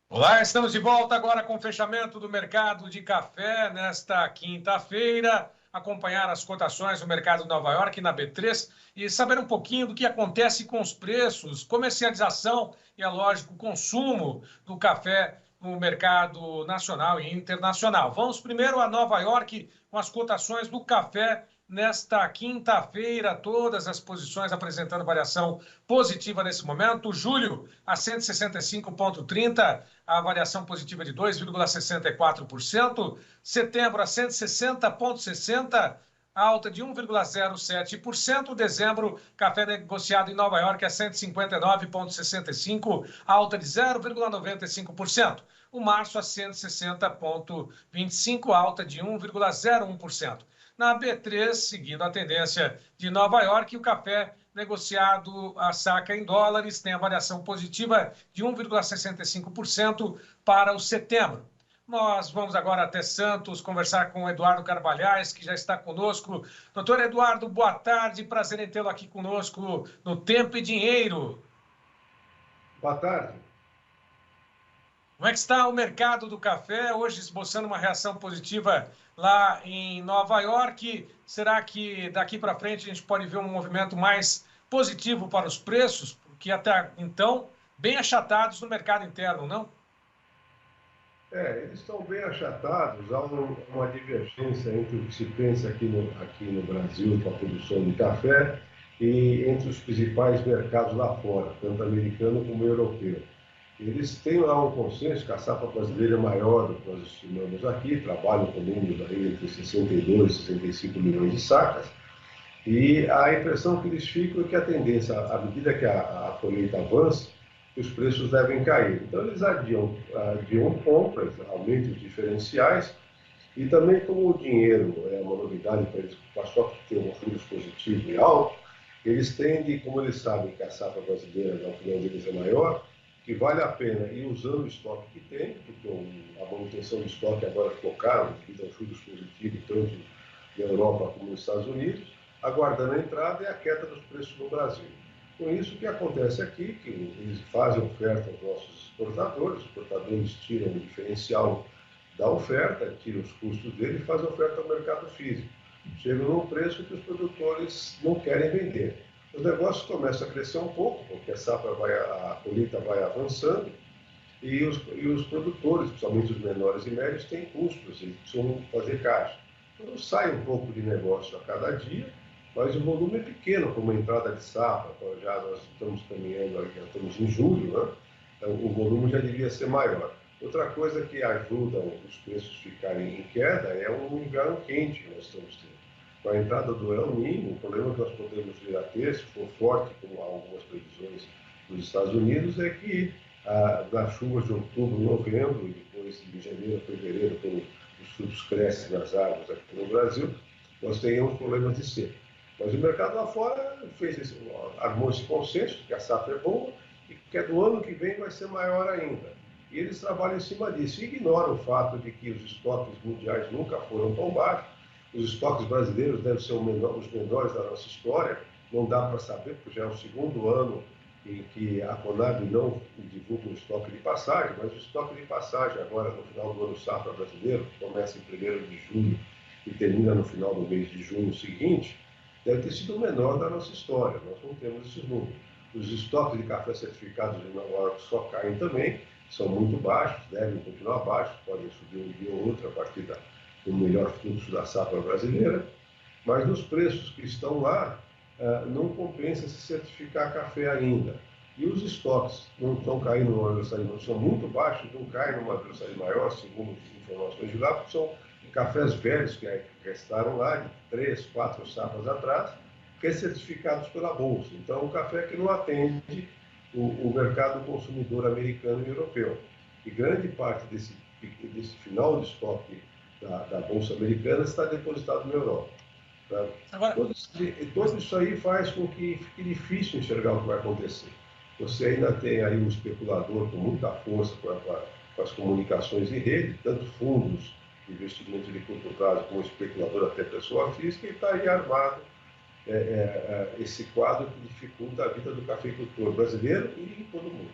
Olá, estamos de volta agora com o fechamento do mercado de café nesta quinta-feira. Acompanhar as cotações do mercado de Nova York na B3 e saber um pouquinho do que acontece com os preços, comercialização e, é lógico, consumo do café no mercado nacional e internacional. Vamos primeiro a Nova York com as cotações do café nesta quinta-feira, todas as posições apresentando variação positiva nesse momento. Julho a 165,30, a variação positiva de 2,64%. Setembro a 160,60, alta de 1,07%. Dezembro, café negociado em Nova York a 159,65, alta de 0,95%. O março a 160,25, alta de 1,01%. Na B3, seguindo a tendência de Nova York, o café negociado a saca em dólares tem a variação positiva de 1,65% para o setembro. Nós vamos agora até Santos conversar com o Eduardo Carvalhais, que já está conosco. Doutor Eduardo, boa tarde, prazer em tê-lo aqui conosco no Tempo e Dinheiro. Boa tarde. Como é que está o mercado do café, hoje esboçando uma reação positiva lá em Nova York? Será que daqui para frente a gente pode ver um movimento mais positivo para os preços? Porque até então, bem achatados no mercado interno, não? Eles estão bem achatados, há uma divergência entre o que se pensa aqui no Brasil com a produção de café e entre os principais mercados lá fora, tanto americano como europeu. Eles têm lá um consenso que a safra brasileira é maior do que nós estimamos aqui, trabalham com números aí entre 62 e 65 milhões de sacas, e a impressão que eles ficam é que a tendência, à medida que a colheita avança, os preços devem cair. Então, eles adiam compras, aumentam os diferenciais, e também, como o dinheiro é uma novidade para eles, só que tem um juros positivo e alto, eles tendem, como eles sabem que a safra brasileira, na opinião deles, é maior, que vale a pena ir usando o estoque que tem, porque a manutenção do estoque agora ficou caro, devido aos juros positivos, tanto na Europa como nos Estados Unidos, aguardando a entrada e a queda dos preços no Brasil. Com isso, o que acontece aqui, que eles fazem oferta aos nossos exportadores, os exportadores tiram o diferencial da oferta, tiram os custos dele e fazem oferta ao mercado físico. Chegam num preço que os produtores não querem vender. Os negócios começam a crescer um pouco, porque a colheita vai avançando, e os produtores, principalmente os menores e médios, têm custos, eles precisam fazer caixa. Então sai um pouco de negócio a cada dia, mas o volume é pequeno, como a entrada de safra. Então, já nós estamos caminhando, já estamos em julho, né? Então, o volume já devia ser maior. Outra coisa que ajuda os preços ficarem em queda é um inverno quente que nós estamos tendo. Com a entrada do El Niño, o problema que nós podemos vir a ter, se for forte, como há algumas previsões nos Estados Unidos, é que nas chuvas de outubro, novembro, e depois de janeiro a fevereiro, quando os frutos crescem nas árvores aqui no Brasil, nós tenhamos problemas de seca. Mas o mercado lá fora armou esse consenso, que a safra é boa e que do ano que vem vai ser maior ainda. E eles trabalham em cima disso. E ignoram o fato de que os estoques mundiais nunca foram tão baixos. Os estoques brasileiros devem ser os menores da nossa história. Não dá para saber, porque já é o segundo ano em que a Conab não divulga o estoque de passagem, mas o estoque de passagem agora no final do ano safra brasileiro, que começa em 1º de julho e termina no final do mês de junho seguinte, deve ter sido o menor da nossa história. Nós não temos esses números. Os estoques de café certificados de Nova York só caem também, são muito baixos, devem continuar baixos, podem subir um dia ou outro a partir do melhor fluxo da safra brasileira, mas nos preços que estão lá, não compensa se certificar café ainda. E os estoques não estão caindo numa velocidade, são muito baixos, não caem numa velocidade maior, segundo informações de lá, porque são cafés velhos que restaram lá de 3, 4 safras atrás, recertificados pela Bolsa. Então, o café que não atende o mercado consumidor americano e europeu. E grande parte desse final de estoque da Bolsa americana está depositado na Europa. Tá? Agora, todo isso aí faz com que fique difícil enxergar o que vai acontecer. Você ainda tem aí um especulador com muita força com as comunicações em rede, tanto fundos investimento de curto prazo como especulador até pessoa física, e está aí armado esse quadro que dificulta a vida do cafeicultor brasileiro e em todo o mundo.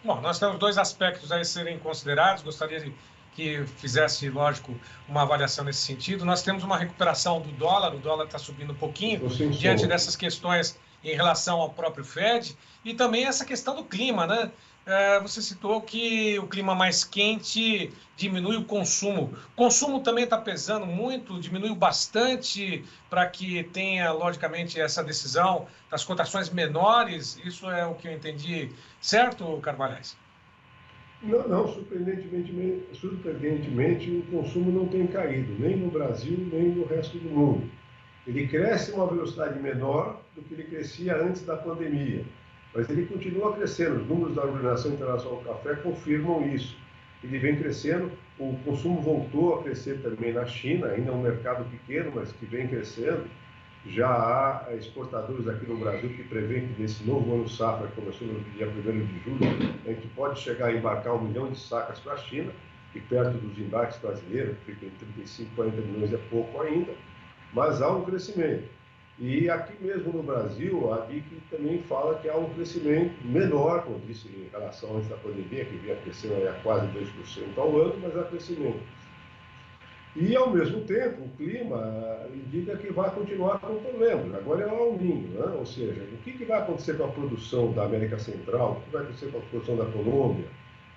Bom, nós temos dois aspectos a serem considerados. Gostaria que fizesse, lógico, uma avaliação nesse sentido. Nós temos uma recuperação do dólar, o dólar está subindo um pouquinho diante dessas questões em relação ao próprio Fed, e também essa questão do clima, né? Você citou que o clima mais quente diminui o consumo. O consumo também está pesando muito, diminuiu bastante para que tenha, logicamente, essa decisão das cotações menores. Isso é o que eu entendi, certo, Carvalhais? Não, não, surpreendentemente, o consumo não tem caído, nem no Brasil, nem no resto do mundo. Ele cresce a uma velocidade menor do que ele crescia antes da pandemia, mas ele continua crescendo. Os números da Organização Internacional do Café confirmam isso. Ele vem crescendo, o consumo voltou a crescer também na China, ainda é um mercado pequeno, mas que vem crescendo. Já há exportadores aqui no Brasil que prevêem que nesse novo ano safra, que começou no dia 1º de julho, a gente pode chegar a embarcar 1 milhão de sacas para a China, e perto dos embarques brasileiros, fica em 35, 40 milhões é pouco ainda, mas há um crescimento. E aqui mesmo no Brasil, a BIC também fala que há um crescimento menor, como disse, em relação antes da pandemia, que vinha crescendo a quase 2% ao ano, mas há crescimento. E, ao mesmo tempo, o clima indica que vai continuar com problemas. Agora é o El Niño, né? Ou seja, o que vai acontecer com a produção da América Central, o que vai acontecer com a produção da Colômbia?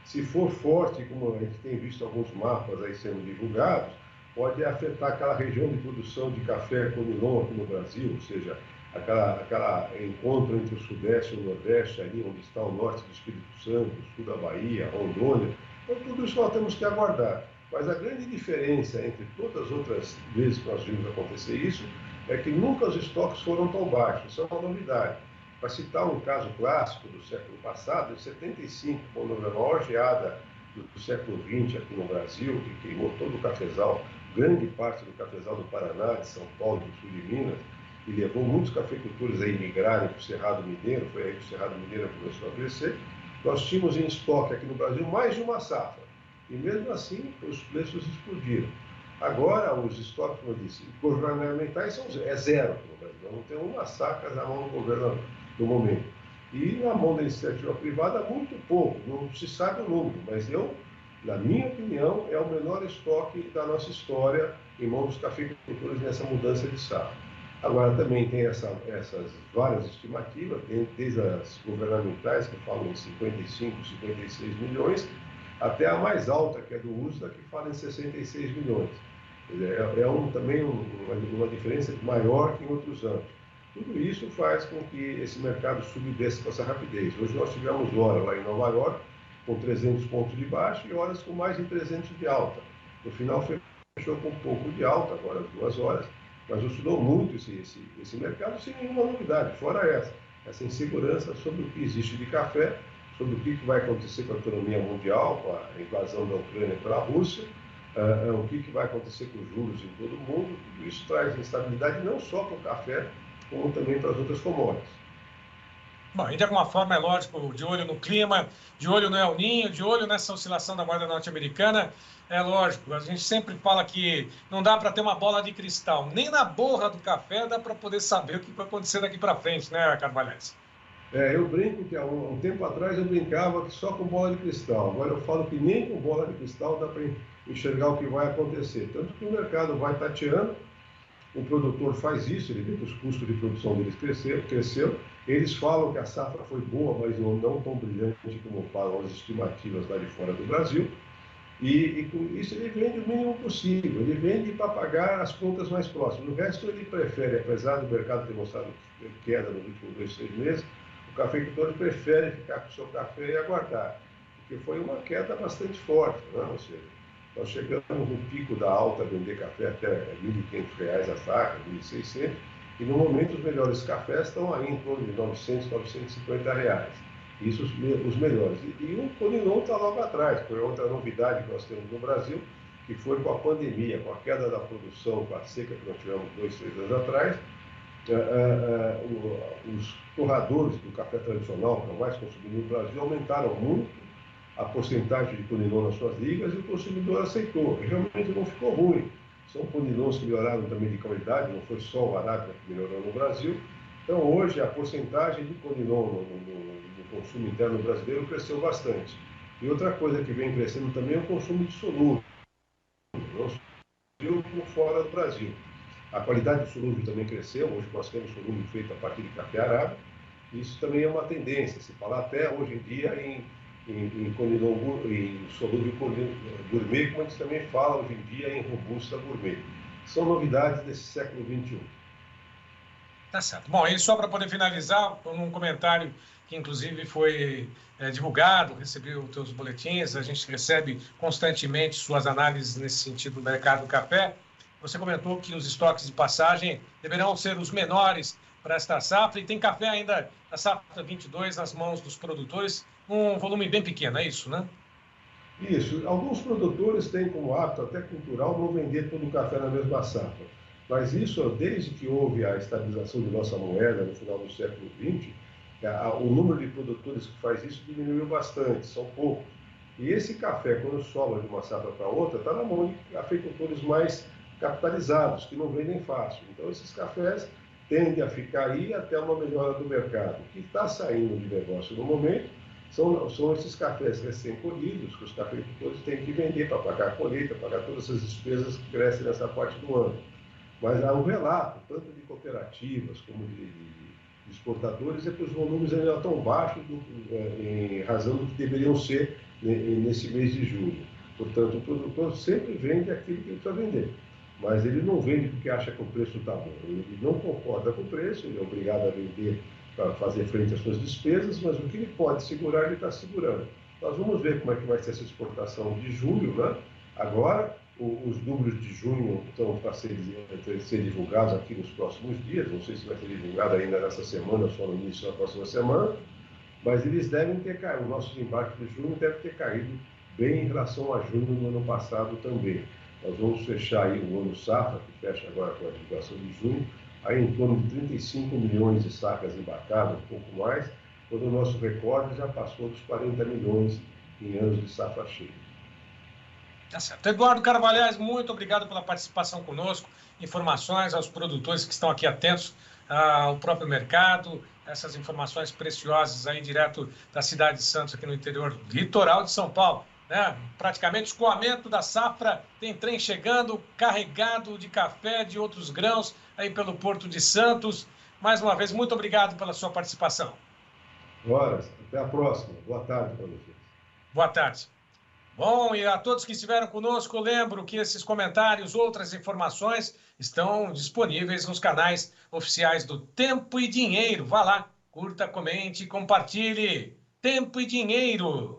Se for forte, como a gente tem visto alguns mapas aí sendo divulgados, pode afetar aquela região de produção de café Conilon aqui no Brasil, ou seja, aquela encontro entre o Sudeste e o Nordeste, ali onde está o norte do Espírito Santo, o sul da Bahia, Rondônia. Então, tudo isso nós temos que aguardar. Mas a grande diferença entre todas as outras vezes que nós vimos acontecer isso é que nunca os estoques foram tão baixos. Isso é uma novidade. Para citar um caso clássico do século passado, em 75, quando houve a maior geada do século XX aqui no Brasil, que queimou todo o cafezal, grande parte do cafezal do Paraná, de São Paulo, do sul de Minas, e levou muitos cafeicultores a migrarem para o Cerrado Mineiro, foi aí que o Cerrado Mineiro começou a crescer. Nós tínhamos em estoque aqui no Brasil mais de uma safra. E mesmo assim, os preços explodiram. Agora, os estoques, como eu disse, governamentais é zero no Brasil. Nós não temos uma saca na mão do governo no momento. E na mão da iniciativa privada, muito pouco. Não se sabe o número, mas na minha opinião, é o menor estoque da nossa história em mãos dos cafeicultores nessa mudança de safra. Agora, também tem essas várias estimativas, desde as governamentais, que falam em 55, 56 milhões, até a mais alta, que é do USDA, que fala em 66 milhões. Também uma diferença maior que em outros anos. Tudo isso faz com que esse mercado suba e desça com essa rapidez. Hoje nós tivemos hora lá em Nova York com 300 pontos de baixa e horas com mais de 300 de alta. No final fechou com um pouco de alta, agora às 2 horas, mas oscilou muito esse mercado sem nenhuma novidade, fora essa insegurança sobre o que existe de café, sobre o que vai acontecer com a economia mundial, com a invasão da Ucrânia pela Rússia, o que vai acontecer com os juros em todo o mundo. Tudo isso traz instabilidade não só para o café, como também para as outras commodities. Bom, e de alguma forma, é lógico, de olho no clima, de olho no El Niño, de olho nessa oscilação da moeda norte-americana, é lógico, a gente sempre fala que não dá para ter uma bola de cristal, nem na borra do café dá para poder saber o que vai acontecer daqui para frente, né, Carvalhais? Eu brinco que há um tempo atrás eu brincava que só com bola de cristal. Agora eu falo que nem com bola de cristal dá para enxergar o que vai acontecer. Tanto que o mercado vai tateando, o produtor faz isso, ele vê que os custos de produção deles cresceram. Eles falam que a safra foi boa, mas não tão brilhante como falam as estimativas lá de fora do Brasil. E com isso ele vende o mínimo possível, ele vende para pagar as contas mais próximas. O resto ele prefere, apesar do mercado ter mostrado queda nos últimos 2, 3 meses, o cafeicultor prefere ficar com o seu café e aguardar, porque foi uma queda bastante forte, né? Ou seja, nós chegamos no pico da alta, vender café até R$ 1.500 a saca, R$ 1.600, e no momento os melhores cafés estão aí em torno de R$ 900, R$ 950. Isso os melhores. E o Conilon está logo atrás, foi outra novidade que nós temos no Brasil, que foi com a pandemia, com a queda da produção, com a seca que nós tivemos 2, 3 anos atrás. Os torradores do café tradicional, que é o mais consumido no Brasil, aumentaram muito a porcentagem de Conilon nas suas ligas e o consumidor aceitou. Realmente não ficou ruim. São Conilons que melhoraram também de qualidade, não foi só o Arábica que melhorou no Brasil. Então, hoje, a porcentagem de Conilon no consumo interno brasileiro cresceu bastante. E outra coisa que vem crescendo também é o consumo de solúvel, não só no Brasil como fora do Brasil. A qualidade do solúvel também cresceu, hoje nós temos solúvel feito a partir de café arábica. Isso também é uma tendência, se fala até hoje em dia em solúvel gourmet, como a gente também fala hoje em dia em robusta gourmet. São novidades desse século XXI. Tá certo. Bom, e só para poder finalizar, um comentário que inclusive foi divulgado, recebi os teus boletins, a gente recebe constantemente suas análises nesse sentido do mercado do café. Você comentou que os estoques de passagem deverão ser os menores para esta safra e tem café ainda na safra 22 nas mãos dos produtores, um volume bem pequeno, é isso, né? Isso. Alguns produtores têm como hábito até cultural não vender todo o café na mesma safra. Mas isso, desde que houve a estabilização de nossa moeda no final do século XX, o número de produtores que faz isso diminuiu bastante, são poucos. E esse café, quando sobra de uma safra para outra, está na mão de cafeicultores mais capitalizados, que não vendem fácil. Então, esses cafés tendem a ficar aí até uma melhora do mercado. O que está saindo de negócio no momento são esses cafés recém-colhidos, que os cafeicultores têm que vender para pagar a colheita, pagar todas essas despesas que crescem nessa parte do ano. Mas há um relato, tanto de cooperativas como de exportadores, é que os volumes ainda estão baixos em razão do que deveriam ser nesse mês de julho. Portanto, o produtor sempre vende aquilo que ele precisa vender. Mas ele não vende porque acha que o preço está bom. Ele não concorda com o preço, ele é obrigado a vender para fazer frente às suas despesas, mas o que ele pode segurar, ele está segurando. Nós vamos ver como é que vai ser essa exportação de julho, né? Agora, os números de junho estão para ser divulgados aqui nos próximos dias, não sei se vai ser divulgado ainda nessa semana, só no início da próxima semana, mas eles devem ter caído, o nosso embarque de junho deve ter caído bem em relação a junho do ano passado também. Nós vamos fechar aí o ano safra, que fecha agora com a divulgação de junho, aí em torno de 35 milhões de sacas embarcadas, um pouco mais, quando o nosso recorde já passou dos 40 milhões em anos de safra cheia. Tá certo. Eduardo Carvalhais, muito obrigado pela participação conosco, informações aos produtores que estão aqui atentos ao próprio mercado, essas informações preciosas aí direto da cidade de Santos, aqui no interior litoral de São Paulo. Né? Praticamente escoamento da safra, tem trem chegando carregado de café, de outros grãos aí pelo Porto de Santos. Mais uma vez, muito obrigado pela sua participação. Ora, até a próxima. Boa tarde para vocês. Boa tarde. Bom, e a todos que estiveram conosco, eu lembro que esses comentários, outras informações estão disponíveis nos canais oficiais do Tempo e Dinheiro. Vá lá, curta, comente e compartilhe. Tempo e Dinheiro.